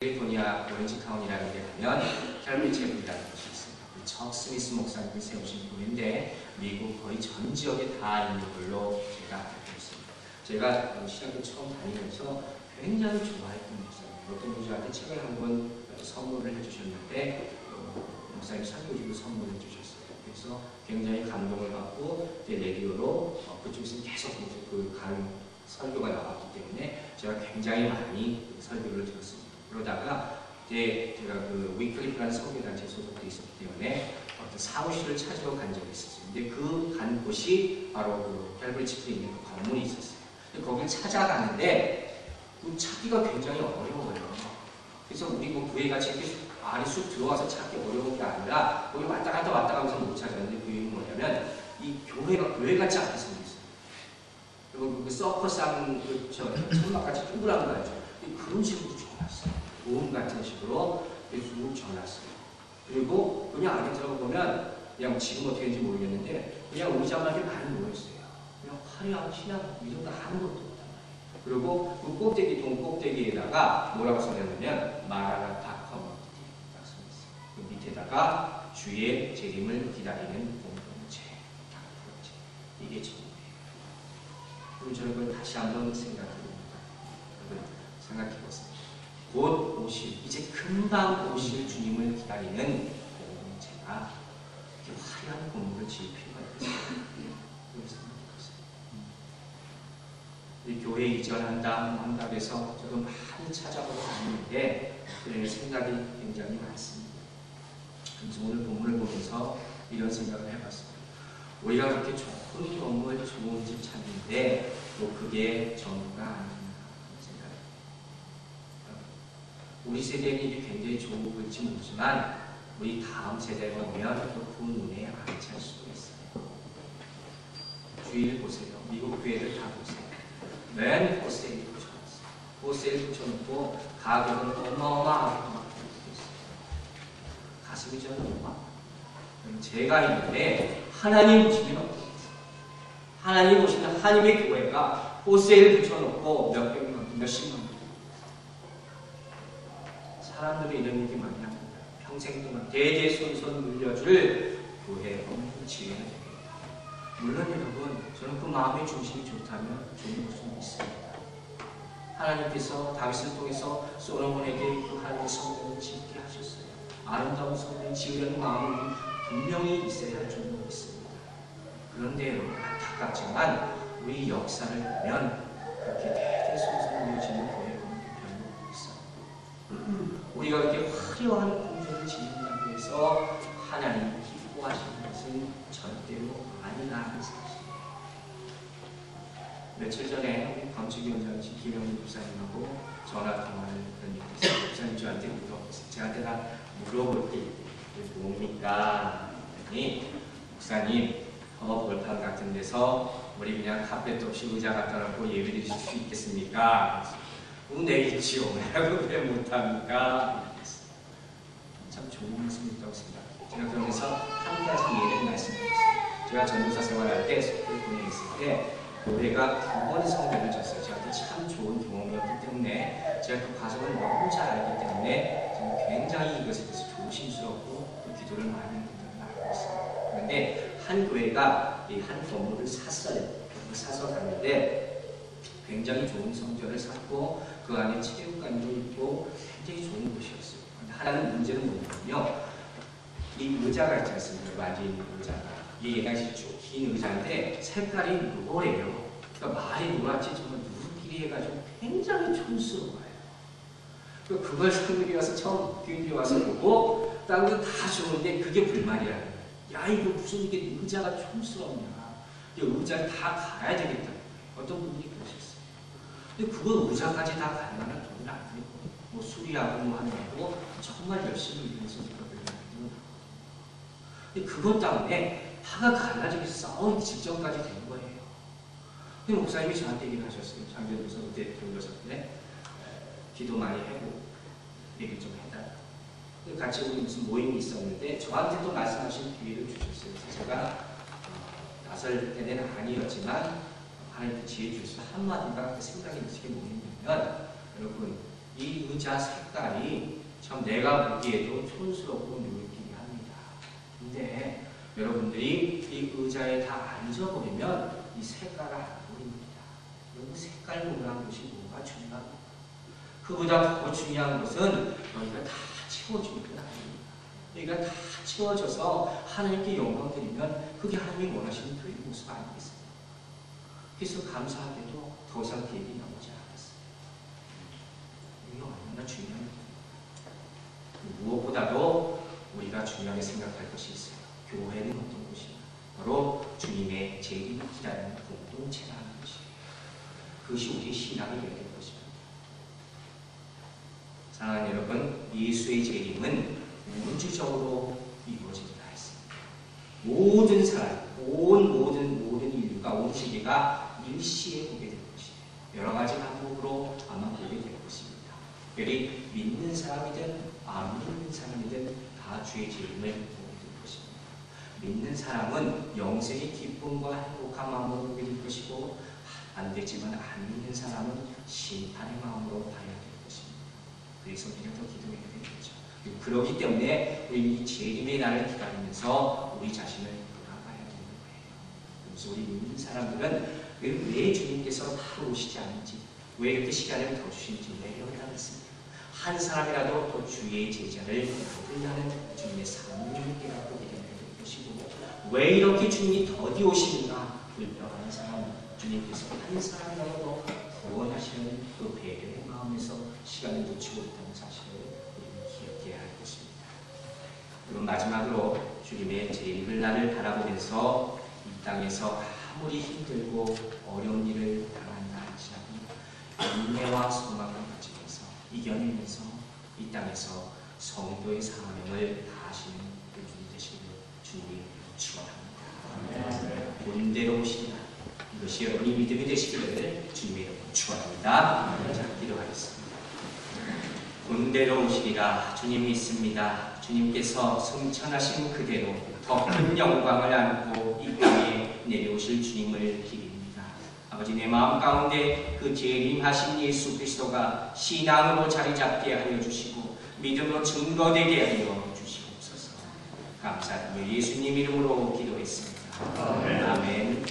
캘리포니아 오렌지타운이라는 데 가면 캘리포니아 제국이라는 곳이 있습니다. 척 스미스 목사님이 세우신 교회인데 미국 거의 전 지역에 다 있는 걸로 제가 알고 있습니다. 제가 신학교 처음 다니면서 굉장히 좋아했던 목사님, 어떤 분이 저한테 책을 한 권 선물을 해주셨는데 목사님 설교집을 선물해 주셨어요. 그래서 굉장히 감동을 받고 라디오로 그쪽에서 계속 그 간 설교가 나왔기 때문에 제가 굉장히 많이 설교를 들었습니다. 그러다가 이제 제가 그 위클리프라는 선교단체에 소속돼 있었기 때문에 어떤 사무실을 찾으러 간 적이 있었어요. 근데 그 간 곳이 바로 그 캘버리 치프에 있는 그 건물이 있었어요. 거길 찾아가는데 찾기가 굉장히 어려워요. 그래서 우리 뭐 교회 같이 이렇게 안에 쑥 들어와서 찾기 어려운 게 아니라 거기 왔다 갔다 가면서 못 찾았는데 그 이유는 뭐냐면 이 교회가 교회 같지 않게 생겼어요. 그리고 그 서커스하는 그 천막같이 동그란 거 알죠? 그런 식으로 줘놨어요. 모음 같은 식으로 쭉 줘놨어요. 그리고 그냥 안에 들어보면 그냥 지금 어떻게 되는지 모르겠는데 그냥 의자만 이렇게 많이 모였어요. 그냥 화려한 신앙 이 정도 아무것도 없단 말이에요. 그리고 그 꼭대기 동 꼭대기에다가 뭐라고 써놨냐면 마라나타 커뮤니티 딱 써있어요. 그 밑에다가 주의 재림을 기다리는 공동체 이게 전부예요. 그럼 저는 그걸 다시 한번 생각해봅니다. 생각해보세요. 곧 오실, 이제 금방 오실 주님을 기다리는 공동체가 이렇게 화려한 건물을 지을 필요가 있어요. 그걸 생각해보세요. 이 교회 이전한다, 한다해서 저도 많이 찾아보고 다니는데 생각이 굉장히 많습니다. 그래서 오늘 본문을 보면서 이런 생각을 해봤습니다. 우리가 그렇게 좋은 건물, 좋은 집 찾는데 또 그게 전부가 아닌가 생각합니다. 우리 세대는 이게 굉장히 좋은 보일지 모르지만 우리 다음 세대가 오면 또 그 눈에 안 찰 수도 있어요. 주위를 보세요. 미국 교회를 다 보세요. 맨 포세일 붙여놨어요. 포세일 붙여놓고 가격은 어마어마하게 막 있어요. 가슴이 저는 어마어마해요. 제가 있는데 하나님 보시면 어떻겠어요? 하나님 보시면 하나님의 교회가 포세일 붙여놓고 몇백만, 몇십만 원. 사람들이 이런 얘기 많이 합니다. 평생 동안 대대손손 물려줄 교회 없는 지혜가 되겠다. 물론 여러분, 저는 그 마음의 중심이 좋다면 좋은 것은 있습니다. 하나님께서 다윗을 통해서 솔로몬에게 그 하나님의 성전을 짓게 하셨어요. 아름다운 성전을 지으려는 마음이 분명히 있어야 할 줄로 믿습니다. 그런데 여러분, 안타깝지만 우리 역사를 보면 그렇게 대대손손 이어지는 교회가 별로 없어요. 우리가 이렇게 화려한 궁전을 짓는다고 해서 하나님이 기뻐하시는 것은 절대로 아니라는 사실이에요. 며칠 전에 건축위원장이신 김영민 목사님하고 전화통화를 했는데 목사님 저한테 물어보세요. 제한테 다 물어볼 게 뭡니까? 그랬더니 목사님 벌판 같은 데서 우리 그냥 카펫도 없이 의자 갖다 놓고 예배 드릴 수 있겠습니까? 네 있지요. 왜 못합니까? 참 좋은 말씀이 있다고 생각해요. 제가 그러면서 한 가지 예를 말씀드렸어요. 제가 전도사 생활할 때 스쿨폰에 있을 때 교회가 2번 성전을 졌어요. 저한테 참 좋은 경험이었기 때문에 제가 그 과정을 너무 잘 알기 때문에 저는 굉장히 이것에 대해서 조심스럽고 또 기도를 많이 하는 걸 알고 있습니다. 그런데 한 교회가 이 한 건물을 샀어요. 사서 갔는데 굉장히 좋은 성전을 샀고 그 안에 체육관도 있고 굉장히 좋은 곳이었어요. 그런데 하나는 문제는 뭐냐면요. 이 의자가 있지 않습니까? 앉아 있는 의자가. 이게 예당시 쭉 긴 의자인데 색깔이 노래요. 그러니까 말이 노랗지 정말 누르끼리 해가지고 굉장히 촌스러워요. 그걸 사람들이 와서 처음 교인들이 와서 보고 다른 거 다 좋은데 그게 불만이라는 거예요. 야 이거 무슨 이게 의자가 촌스럽냐. 의자를 다 갈아야 되겠다. 어떤 분들이 그러셨어요. 근데 그거 의자까지 다 갈 만한 돈은 안 되고 뭐 수리하고 뭐 하느라고 정말 열심히 일해서 그걸 만드는 거예요. 근데 그것 때문에 화가 갈라지기 싸우기 직전까지 된 거예요. 근데 목사님이 저한테 얘기를 하셨어요. 장전도서 그때 들으셨는데 기도 많이 하고 얘기 좀 해달라. 같이 우리 무슨 모임이 있었는데 저한테도 말씀하신 기회를 주셨어요. 그래서 제가 나설 때는 아니었지만 하나님께 지혜 주셔서 한마디가 생각이 드시게 뭐냐면 여러분 이 의자 색깔이 참 내가 보기에도 촌스럽고 느끼게 합니다. 근데 여러분들이 이 의자에 다 앉아버리면 이 색깔을 안 보입니다. 여러분 색깔 보는 것이 뭐가 중요합니까? 그보다 더 중요한 것은 여기가 다 채워지는 것 아닙니다. 여기가 다 채워져서 하나님께 영광 드리면 그게 하나님이 원하시는 그의 모습 아니겠습니까? 그래서 감사하게도 더 이상 계획이 나오지 않았어요. 이게 얼마나 중요한 일입니다. 무엇보다도 우리가 중요하게 생각할 것이 있어요. 교회는 어떤 곳이냐? 바로 주님의 재림을 기다리는 공동체라는 것이에요. 그것이 우리의 신앙이 되어야 될 것입니다. 사랑하는 여러분, 예수의 재림은 우주적으로 이루어지리라 했습니다. 모든 사람, 모든 인류가, 온 세계가 일시에 보게 될 것이에요. 여러 가지 방법으로 아마 보게 될 것입니다. 특별히 믿는 사람이든 안 믿는 사람이든 다 주의 재림을 보게 될 것입니다. 믿는 사람은 영생의 기쁨과 행복한 마음으로 보게 될 것이고, 안 되지만 안 믿는 사람은 심판의 마음으로 봐야 될 것입니다. 그래서 우리가 더 기도해야 되겠죠. 그렇기 때문에 우리 이 재림의 날을 기다리면서 우리 자신을 돌아봐야 되는 거예요. 그래서 우리 믿는 사람들은 왜 주님께서 바로 오시지 않는지, 왜 이렇게 시간을 더 주시는지 내려오라고 했습니다. 한 사람이라도 또 주의 제자를 받으려는 주님의 사명을 깨닫고 믿어야 될 것이고, 왜 이렇게 주님이 더디 오시는가 불평하는 사람, 주님께서 한 사람이라도 구원하시는 그 배려의 마음에서 시간을 놓치고 있다는 사실을 우리는 기억해야 할 것입니다. 그리고 마지막으로 주님의 재림을 날을 바라보면서 이 땅에서 아무리 힘들고 어려운 일을 당한다 할지라도 인내와 소망을 가지면서 이겨내면서 이 땅에서 성도의 사명을 다하시는 주님 되시기를 주님이 축원합니다. 본대로 오시리라. 이것이 여러분이 믿음이 되시기를 주님의 이름으로 축원합니다. 자, 기도하겠습니다. 본대로 오시리라. 주님 믿습니다. 주님께서 승천하신 그대로 더 큰 영광을 안고 이 땅에 내려오실 주님을 기립니다. 아버지, 내 마음 가운데 그 재림하신 예수 그리스도가 신앙으로 자리 잡게 하여 주시고 믿음으로 증거되게 하여 주시옵소서. 감사드리며 예수님 이름으로 기도했습니다. 아멘.